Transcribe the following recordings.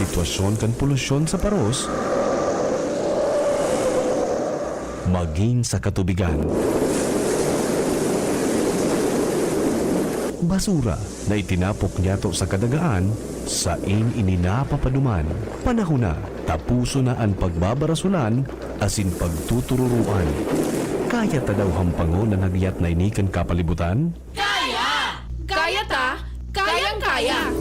sitwasyon kan polusyon sa paros, maging sa katubigan. Basura na itinapok niya to sa kadagaan, sa ininapapaduman. Panahon na, tapuso na ang pagbabarasulan, asin pagtutururuan. Kaya ta daw hampangon na nagyat na inikan kapalibutan? Kaya! Kaya ta! Kayang-kaya!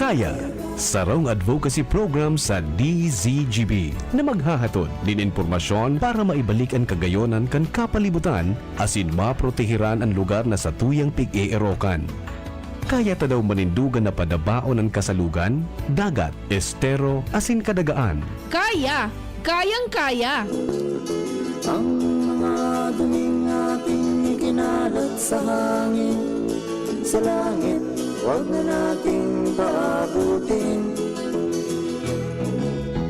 Kaya, sarong advocacy program sa DZGB na maghahatod din impormasyon para maibalik ang kagayonan kan kapalibutan asin maprotehiran ang lugar na sa tuyang pig-eerokan. Kaya ta daw manindugan na padabaon ang kasalugan, dagat, estero, asin kadagaan. Kaya! Kayang-kaya! Ang mga duming ating ikinalat sa hangin, sa langit, huwag na nating paabutin.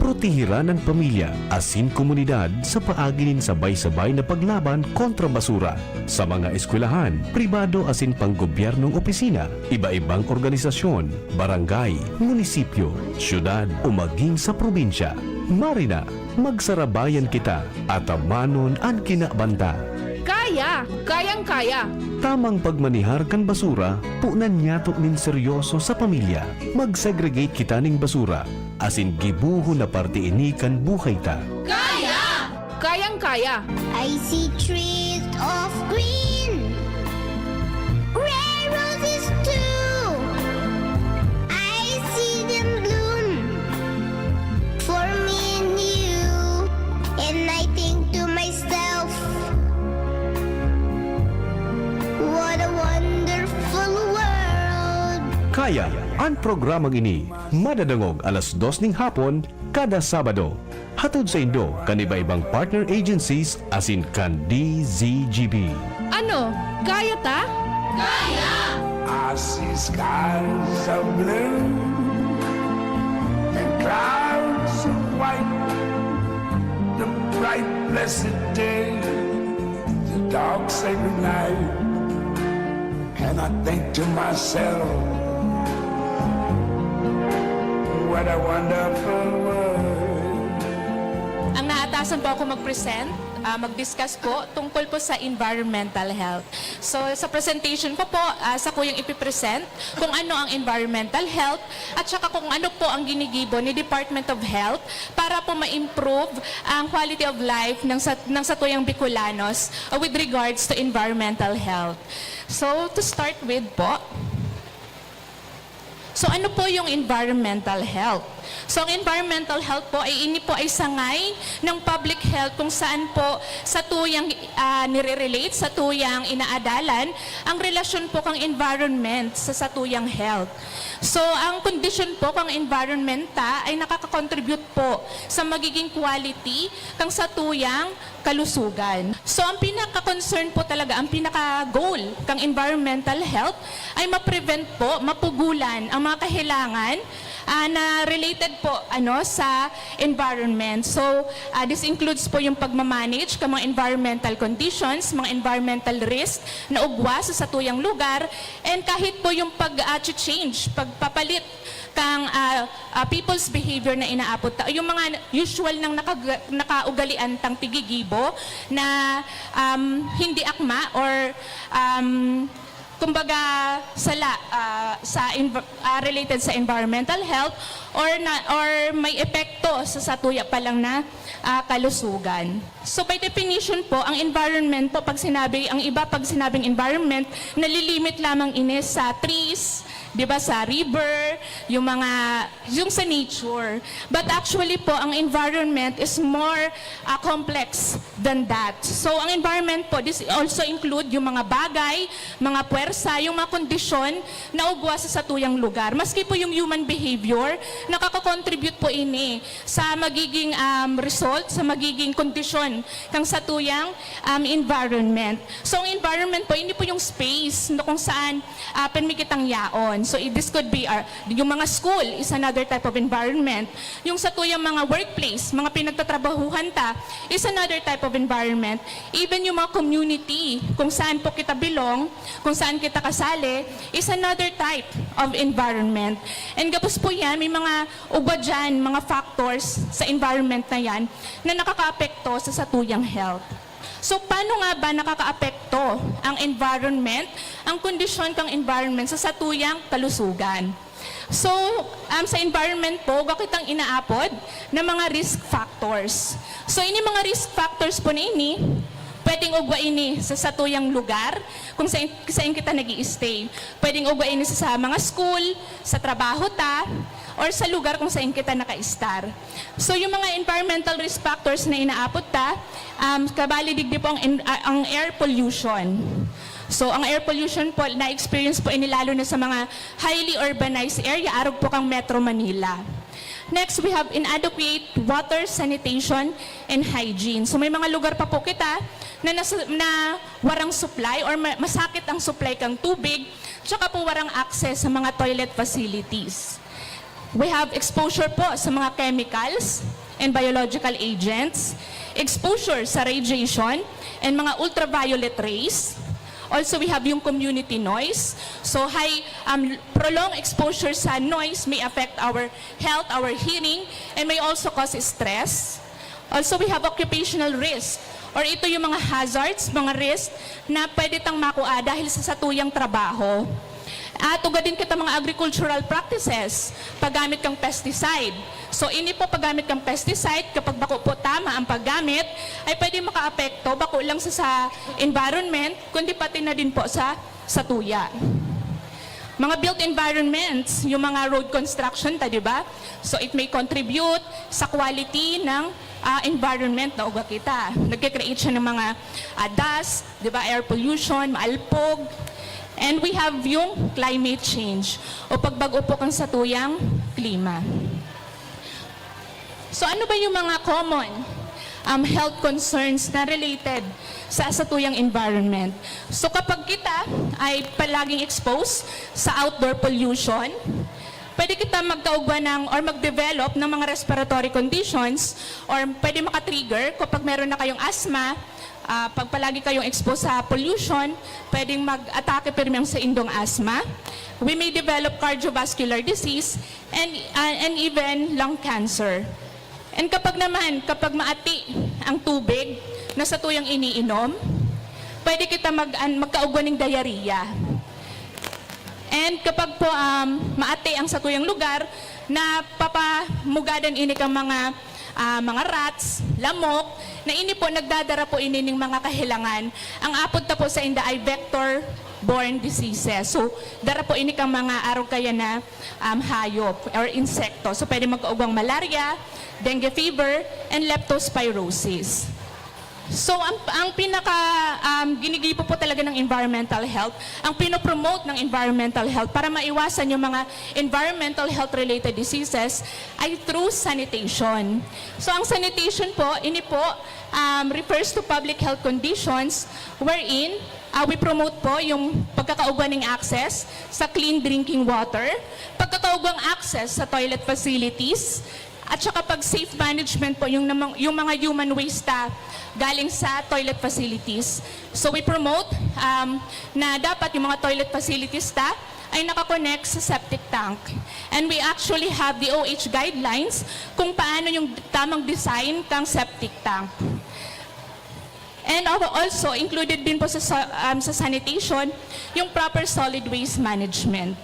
Protehiran ang pamilya, asin komunidad sa paaginin sabay-sabay na paglaban kontra basura sa mga eskwelahan, pribado asin panggobyernong opisina, iba-ibang organisasyon, barangay, munisipyo, syudad o maging sa probinsya. Marina, magsarabayan kita at amanon ang kinabanta. Kaya! Kayang-kaya! Tamang pagmanihar kan basura, punan niyato nin seryoso sa pamilya. Mag-segregate kita ning basura, asin gibuho na parte ini kan buhay ta. Kaya! Kayang-kaya! I see trees of green, red roses too. I see them bloom for me and you, and I think to myself, what a wonderful world. Kaya, ang programang ini, madadangog alas 2 ning hapon, kada Sabado. Hatod sa Indo, kaniba-ibang partner agencies asin kan DZGB. Ano? Kaya ta? Kaya! I see skies of blue and clouds of white, the bright blessed day, the dark sacred night, and I think to myself, what a wonderful world. Ang naatasan po ako mag-present, mag-discuss po tungkol po sa environmental health. So sa presentation ko po, sa ko yung ipipresent kung ano ang environmental health at saka kung ano po ang ginigibo ni Department of Health para po ma-improve ang quality of life ng satuyang Bicolanos with regards to environmental health. So to start with po, so ano po yung environmental health? So ang environmental health po ay ini po ay sangay ng public health kung saan po sa tuyang nire-relate, sa tuyang inaadalan ang relasyon po kang environment sa satuyang health. So ang condition po kang environment ay nakaka-contribute po sa magiging quality kang satuyang kalusugan. So ang pinaka-concern po talaga, ang pinaka-goal kang environmental health ay ma-prevent po, mapugulan ang mga kahilangan na related po sa environment. So this includes po yung pagmamanage ng mga environmental conditions, mga environmental risk na ugwa sa satuyang lugar, and kahit po yung pag-change, pagpapalit kang people's behavior na inaapot, yung mga usual ng nakaugalian tang tigigibo na hindi akma or kumbaga related sa environmental health or may epekto sa satuya pa lang na kalusugan. So by definition po, ang environment po pag sinabing environment, nalilimit lamang ini sa trees, 'di ba, sa river, yung sa nature. But actually po, ang environment is more complex than that. So ang environment po, this also include yung mga bagay, mga puwersa, yung mga kondisyon na ugwa sa satuyang lugar. Maski po yung human behavior, nakaka-contribute po ini sa magiging result, sa magiging kondisyon kang satuyang environment. So ang environment po, hindi po yung space na kung saan permikitang yaon. So this could be yung mga school is another type of environment. Yung sa tuyang mga workplace, mga pinagtatrabahuhan ta, is another type of environment. Even yung mga community, kung saan po kita belong, kung saan kita kasali, is another type of environment. And gapos po yan, may mga uba dyan, mga factors sa environment na yan na nakakaapekto sa tuyang health. So, paano nga ba nakakaapekto ang environment, ang kondisyon kang environment sa satuyang kalusugan? So, sa environment po, kitang inaapod ng mga risk factors. So, ini mga risk factors po na ini, pwedeng ugwa ini sa satuyang lugar kung saan kita nag-i-stay. Pwedeng ugwa ini sa mga school, sa trabaho ta, or sa lugar kung saan kita naka-star. So yung mga environmental risk factors na inaapot ta, kabali digdi po ang air pollution. So ang air pollution po, na-experience po ini lalo na sa mga highly urbanized area, arog po kang Metro Manila. Next, we have inadequate water, sanitation, and hygiene. So may mga lugar pa po kita na warang supply or masakit ang supply kang tubig, tsaka po warang access sa mga toilet facilities. We have exposure po sa mga chemicals and biological agents, exposure sa radiation and mga ultraviolet rays. Also, we have yung community noise. So, prolonged exposure sa noise may affect our health, our hearing, and may also cause stress. Also, we have occupational risk, or ito yung mga hazards, mga risk na pwede tang makuha dahil sa satuyang trabaho. At ugad din kita mga agricultural practices, paggamit kang pesticide. So ini po paggamit kang pesticide, kapag bako po tama ang paggamit, ay pwede makaapekto, bako lang sa environment, kundi pati na din po sa tuya. Mga built environments, yung mga road construction, di ba? So it may contribute sa quality ng environment na uga kita. Nagkikreate siya ng mga dust, di ba? Air pollution, maalpog. And we have yung climate change o pagbago po kang satuyang klima. So ano ba yung mga common health concerns na related sa satuyang environment? So kapag kita ay palaging exposed sa outdoor pollution, pwede kita magkaugba ng or mag-develop ng mga respiratory conditions or pwede makatrigger kapag meron na kayong asthma. Pag palagi kayong exposed sa pollution, pwedeng mag-atake pirmang sa indong asthma. We may develop cardiovascular disease and even lung cancer. And kapag maati ang tubig na sa tuyang iniinom, pwede kita magkaugwa ng diarrhea. And kapag po maati ang sa tuyang lugar, na papamugadan ini kang mga rats, lamok, na ini po nagdadara po ini ng mga kahilangan. Ang apod ta po sa inda ay vector-borne diseases. So, dara po ini kang mga araw kaya na hayop or insekto. So, pwede magkaugwang malaria, dengue fever, and leptospirosis. So, ang ginigibo po talaga ng environmental health, ang pinopromote ng environmental health para maiwasan yung mga environmental health-related diseases ay through sanitation. So, ang sanitation po, ini po refers to public health conditions wherein we promote po yung pagkakaugwan ng access sa clean drinking water, pagkakaugwang access sa toilet facilities, at saka pag safe management po yung mga human waste galing sa toilet facilities. So we promote na dapat yung mga toilet facilities ay nakakonect sa septic tank. And we actually have the OH guidelines kung paano yung tamang design kang septic tank. And also, included din po sa sanitation, yung proper solid waste management.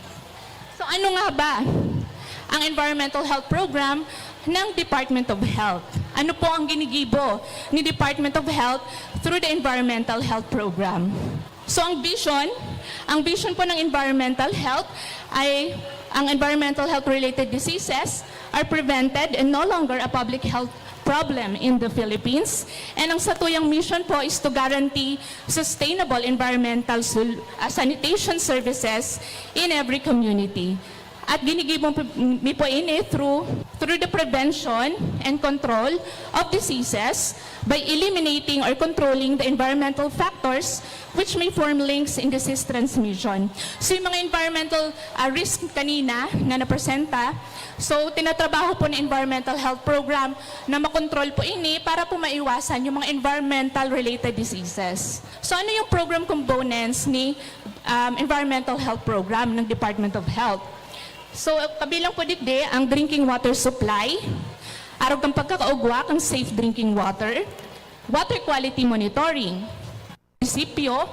So ano nga ba ang Environmental Health Program ng Department of Health? Ano po ang ginigibo ni Department of Health through the Environmental Health Program? So ang vision po ng environmental health ay ang environmental health-related diseases are prevented and no longer a public health problem in the Philippines. And ang satuyang mission po is to guarantee sustainable environmental sanitation services in every community. At ginigibong po ini through through the prevention and control of diseases by eliminating or controlling the environmental factors which may form links in disease transmission. So yung mga environmental risk kanina na napresenta, so tinatrabaho po ng environmental health program na makontrol po ini para po maiwasan yung mga environmental related diseases. So ano yung program components ni environmental health program ng Department of Health? So kabilang po digde ang drinking water supply, arog ng pagkakaugwa ang safe drinking water, water quality monitoring, munisipyo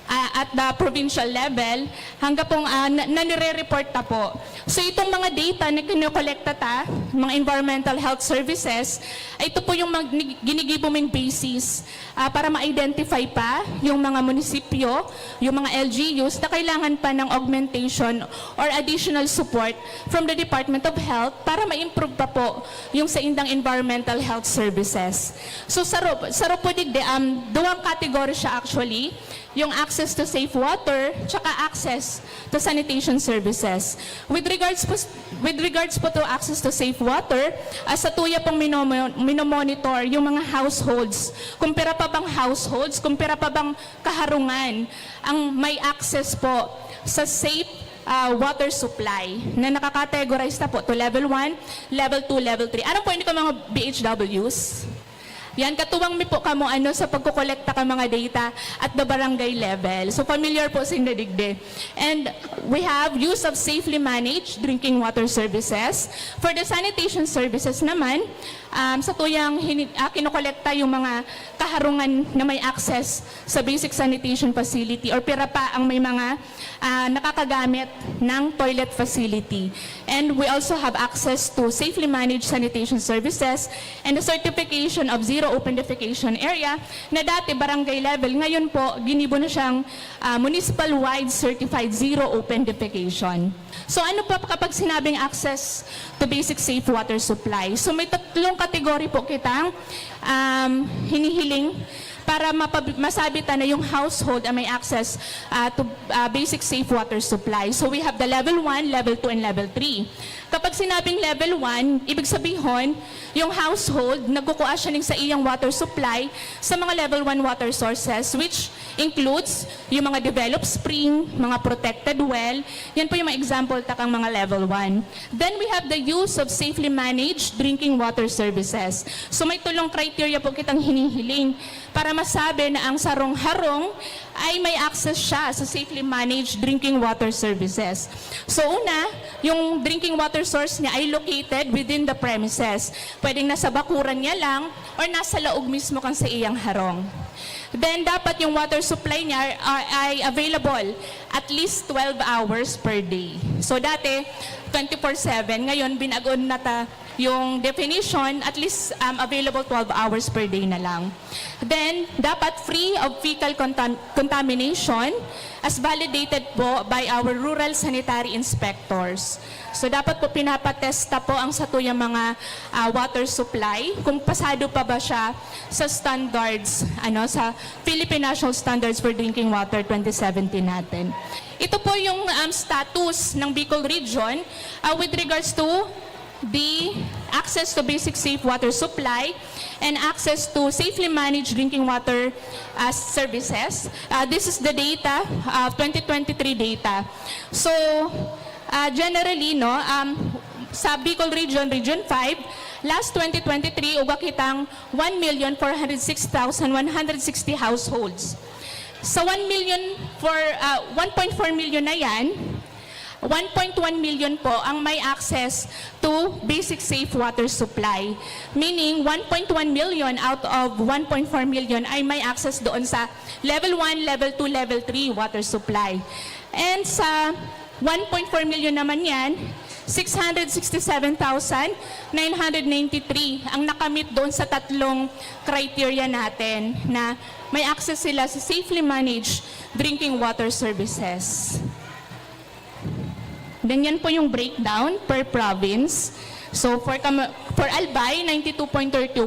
at the provincial level hanggang pong nanire-report na po. So itong mga data na kinokolekta mga environmental health services, ito po yung ginigibo mong basis para ma-identify pa yung mga munisipyo, yung mga LGUs na kailangan pa ng augmentation or additional support from the Department of Health para ma-improve pa po yung sa indang environmental health services. So sa po digde, duwang category siya actually, yung access to safe water, tsaka access to sanitation services. With regards po to access to safe water, sa tuya pong minomonitor yung mga households. Kumpara pa bang households, kumpara pa bang kaharungan ang may access po sa safe water supply na nakakategorize na po to level 1, level 2, level 3. Ano po hindi ko mga BHWs? Yan, katuwang mi po kamo sa pagkukolekta ka mga data at the barangay level. So familiar po sa digde. And we have use of safely managed drinking water services. For the sanitation services naman, sa tuyang kinokolekta yung mga kaharungan na may access sa basic sanitation facility or pira pa ang may mga nakakagamit ng toilet facility. And we also have access to safely managed sanitation services and the certification of zero open defecation area na dati barangay level, ngayon po ginibo na siyang municipal-wide certified zero open defecation. So ano pa kapag sinabing access to basic safe water supply? So may tatlong kategory po kitang hinihiling para masabitan na yung household ay may access to basic safe water supply. So we have the level 1, level 2, and level 3. Kapag sinabing level 1, ibig sabihin, yung household, nagkukuha siya ng sa iyang water supply sa mga level 1 water sources, which includes yung mga developed spring, mga protected well. Yan po yung mga example takang mga level 1. Then we have the use of safely managed drinking water services. So may tulong criteria po kitang hinihiling para masabi na ang sarong-harong ay may access siya sa safely managed drinking water services. So una, yung drinking water source niya ay located within the premises. Pwedeng nasa bakuran niya lang or nasa laog mismo kang sa iyang harong. Then dapat yung water supply niya ay available at least 12 hours per day. So dati 24/7, ngayon binagon na yung definition, at least available 12 hours per day na lang. Then, dapat free of fecal contamination as validated po by our rural sanitary inspectors. So, dapat po pinapatesta po ang satuyang mga water supply, kung pasado pa ba siya sa standards, sa Philippine National Standards for Drinking Water 2017 natin. Ito po yung status ng Bicol Region with regards to the access to basic safe water supply and access to safely managed drinking water services. This is the data, 2023 data. So, generally, sa Bicol Region, Region 5, last 2023, uga kitang 1,406,160 households. Sa 1.4 million na yan, 1.1 million po ang may access to basic safe water supply. Meaning, 1.1 million out of 1.4 million ay may access doon sa level 1, level 2, level 3 water supply. And sa 1.4 million naman yan, 667,993 ang nakamit doon sa tatlong criteria natin na may access sila sa safely managed drinking water services. Ganyan po yung breakdown per province. So for Albay, 92.31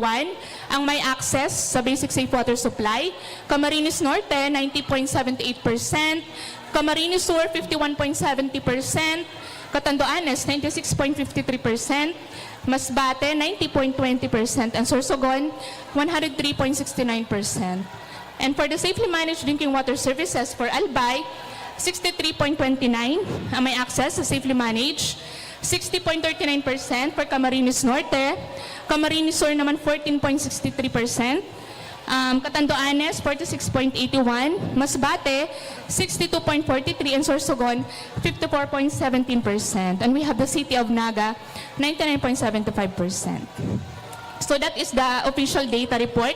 ang may access sa basic safe water supply. Camarines Norte, 90.78%. Camarines Sur, 51.70%. Catanduanes, 96.53%. Masbate, 90.20%. And Sorsogon, 103.69%. And for the safely managed drinking water services for Albay, 63.29 ang may access sa safely managed. 60.39% for Camarines Norte. Camarines Sur naman 14.63%. Catanduanes 46.81. Masbate 62.43 and Sorsogon 54.17%. And we have the city of Naga 99.75%. So that is the official data report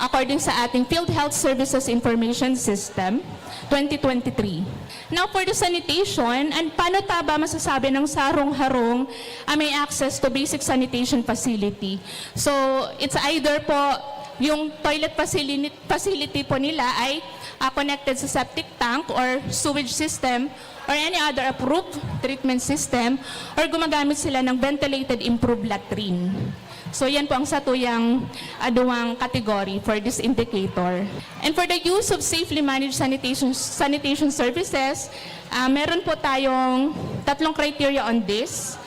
according sa ating Field Health Services Information System 2023. Now for the sanitation, and paano ba masasabi ng sarong-harong may access to basic sanitation facility? So it's either po yung toilet facility po nila ay connected sa septic tank or sewage system or any other approved treatment system or gumagamit sila ng ventilated improved latrine. So yan po ang satuyang duwang category for this indicator. And for the use of safely managed sanitation services, meron po tayong tatlong criteria on this.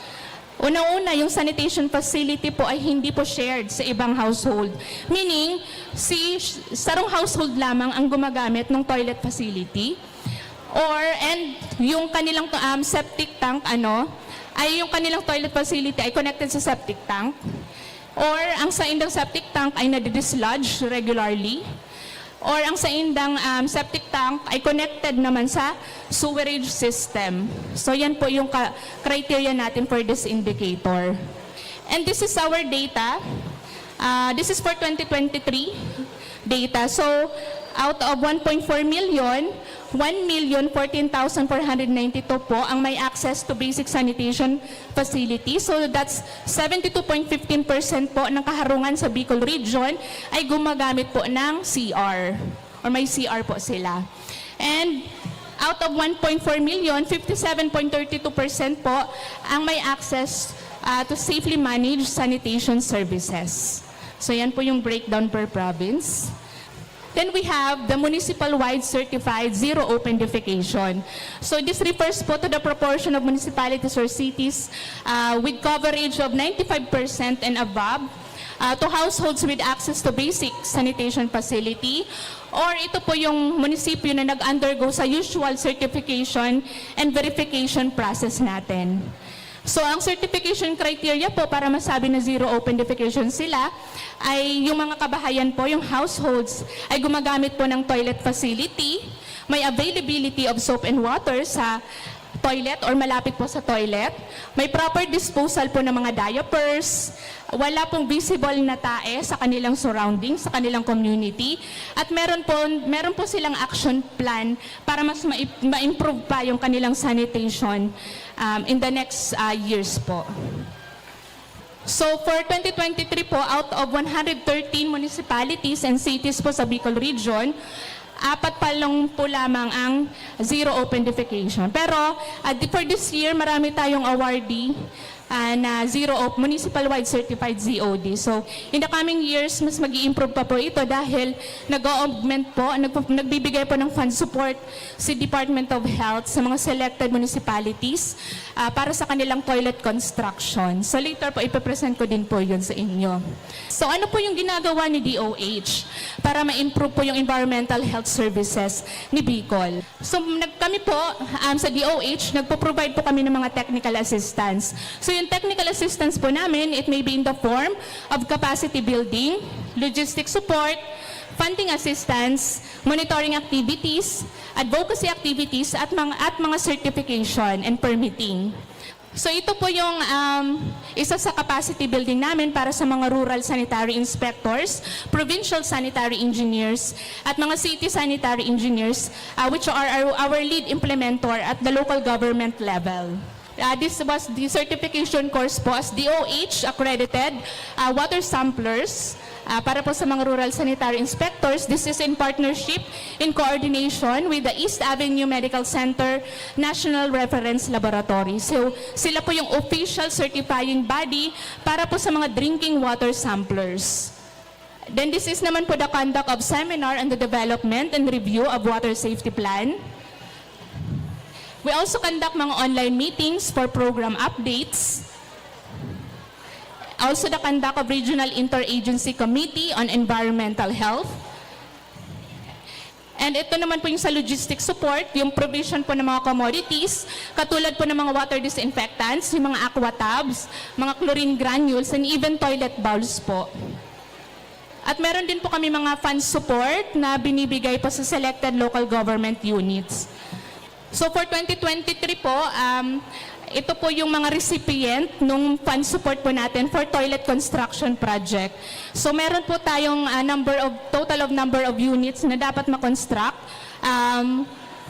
Una-una, yung sanitation facility po ay hindi po shared sa ibang household. Meaning, sarong household lamang ang gumagamit ng toilet facility. And yung kanilang septic tank, ay yung kanilang toilet facility ay connected sa septic tank. Or ang sa indang septic tank ay nadidislodge regularly. Or ang sa indang septic tank ay connected naman sa sewerage system. So yan po yung criteria natin for this indicator. And this is our data. This is for 2023 data. So out of 1.4 million, 1,014,492 po ang may access to basic sanitation facility. So that's 72.15% po ng kaharungan sa Bicol Region ay gumagamit po ng CR or may CR po sila. And out of 1.4 million, 57.32% po ang may access to safely managed sanitation services. So yan po yung breakdown per province. Then we have the municipal-wide certified zero open defecation. So this refers po to the proportion of municipalities or cities with coverage of 95% and above to households with access to basic sanitation facility. Or ito po yung munisipyo na nag-undergo sa usual certification and verification process natin. So ang certification criteria po para masabi na zero open defecation sila ay yung mga kabahayan po, yung households ay gumagamit po ng toilet facility, may availability of soap and water sa toilet or malapit po sa toilet, may proper disposal po ng mga diapers, wala pong visible na tae sa kanilang surroundings, sa kanilang community, at meron po silang action plan para mas ma-improve pa yung kanilang sanitation in the next years po. So for 2023 po, out of 113 municipalities and cities po sa Bicol Region, 4 pa lang po lamang ang zero open defecation. Pero for this year, marami tayong awardee na municipal-wide certified ZOD. So, in the coming years, mas mag-i-improve pa po ito dahil nag-augment po, nagbibigay po ng fund support si Department of Health sa mga selected municipalities para sa kanilang toilet construction. So, later po, ipapresent ko din po yun sa inyo. So, ano po yung ginagawa ni DOH para ma-improve po yung environmental health services ni Bicol? So, kami po sa DOH, nagpo-provide po kami ng mga technical assistance. So, yung technical assistance po namin, it may be in the form of capacity building, logistic support, funding assistance, monitoring activities, advocacy activities, at mga certification and permitting. So ito po yung isa sa capacity building namin para sa mga rural sanitary inspectors, provincial sanitary engineers, at mga city sanitary engineers, which are our lead implementer at the local government level. This was the certification course po as DOH accredited water samplers para po sa mga rural sanitary inspectors. This is in partnership, in coordination with the East Avenue Medical Center National Reference Laboratory. So sila po yung official certifying body para po sa mga drinking water samplers. Then this is naman po the conduct of seminar on the development and review of water safety plan. We also conduct mga online meetings for program updates. Also the conduct of Regional Interagency Committee on Environmental Health. And ito naman po yung sa logistic support, yung provision po ng mga commodities, katulad po ng mga water disinfectants, yung mga aqua tubs, mga chlorine granules, and even toilet bowls po. At meron din po kami mga fund support na binibigay po sa selected local government units. So for 2023 po, ito po yung mga recipient nung fund support po natin for toilet construction project. So meron po tayong total of number of units na dapat makonstruct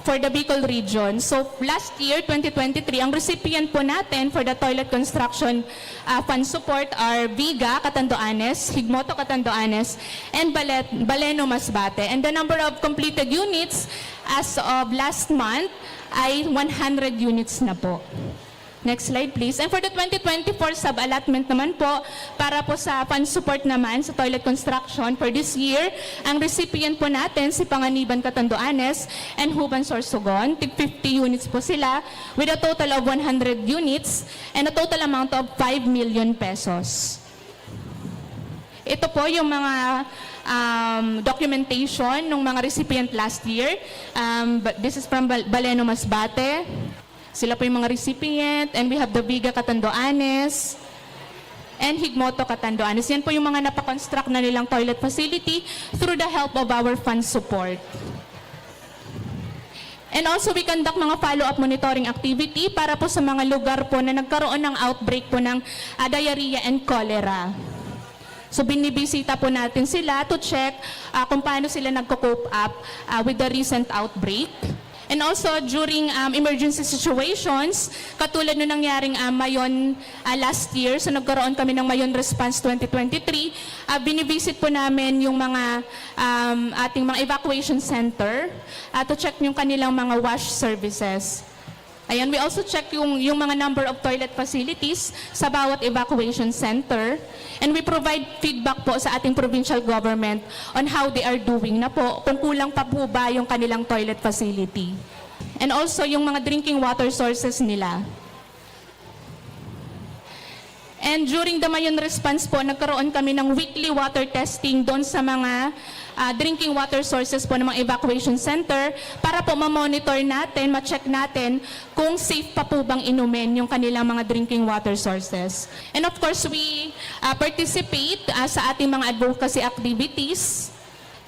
for the Bicol region. So last year, 2023, ang recipient po natin for the toilet construction fund support are Viga, Catanduanes, Higmoto, Catanduanes, and Baleno, Masbate. And the number of completed units as of last month ay 100 units na po. Next slide please. And for the 2024 sub-allotment naman po, para po sa fund support naman sa toilet construction for this year, ang recipient po natin si Panganiban, Catanduanes and Huban, Sorsogon. 50 units po sila with a total of 100 units and a total amount of 5 million pesos. Ito po yung mga documentation ng mga recipient last year. This is from Baleno, Masbate. Sila po yung mga recipient, and we have the Viga, Catanduanes, and Higmoto, Catanduanes. Yan po yung mga napakonstruct na nilang toilet facility through the help of our fund support. And also, we conduct mga follow-up monitoring activity para po sa mga lugar po na nagkaroon ng outbreak po ng diarrhea and cholera. So, binibisita po natin sila to check kung paano sila nagko-cope up with the recent outbreak. And also, during emergency situations, katulad nung nangyaring Mayon last year, so nagkaroon kami ng Mayon Response 2023, binivisit po namin yung mga ating mga evacuation center to check yung kanilang mga wash services. Ayan, we also check yung mga number of toilet facilities sa bawat evacuation center. And we provide feedback po sa ating provincial government on how they are doing na po, kung kulang pa po ba yung kanilang toilet facility. And also yung mga drinking water sources nila. And during the Mayon Response po, nagkaroon kami ng weekly water testing doon sa mga drinking water sources po ng mga evacuation center para po ma-monitor natin, ma-check natin kung safe pa po bang inumin yung kanilang mga drinking water sources. And of course, we participate sa ating mga advocacy activities.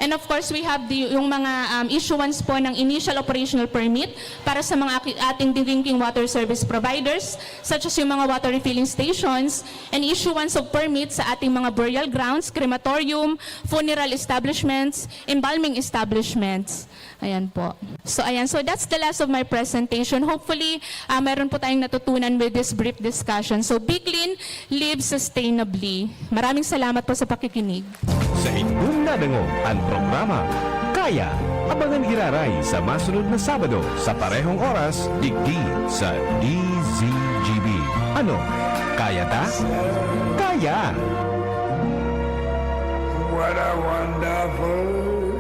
And of course, we have yung mga issuance po ng initial operational permit para sa mga ating drinking water service providers, such as yung mga water refilling stations, and issuance of permits sa ating mga burial grounds, crematorium, funeral establishments, embalming establishments. Ayan po. So ayan, so that's the last of my presentation. Hopefully, meron po tayong natutunan with this brief discussion. So be clean, live sustainably. Maraming salamat po sa pakikinig. Sa inyong nadango ang programa Kaya. Abangan iraray sa masunod na Sabado sa parehong oras, digdi sa DZGB. Ano? Kaya ta? Kaya! What a wonderful